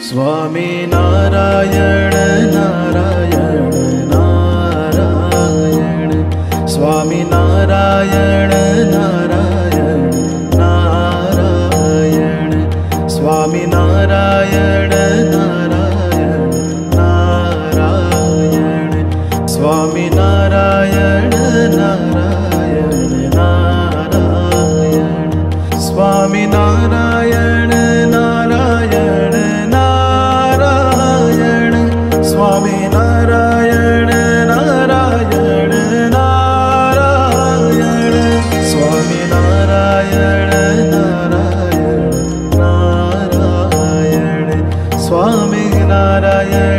Swami Narayan Narayan Narayan, Swami Narayan Narayan Narayan, Swami Narayan Narayan Narayan, Swami Narayan Narayan Narayan, Swami Narayan Narayan Narayan, Swami Narayan Narayan Narayan, Swami Narayan Narayan Narayan, Swami Narayan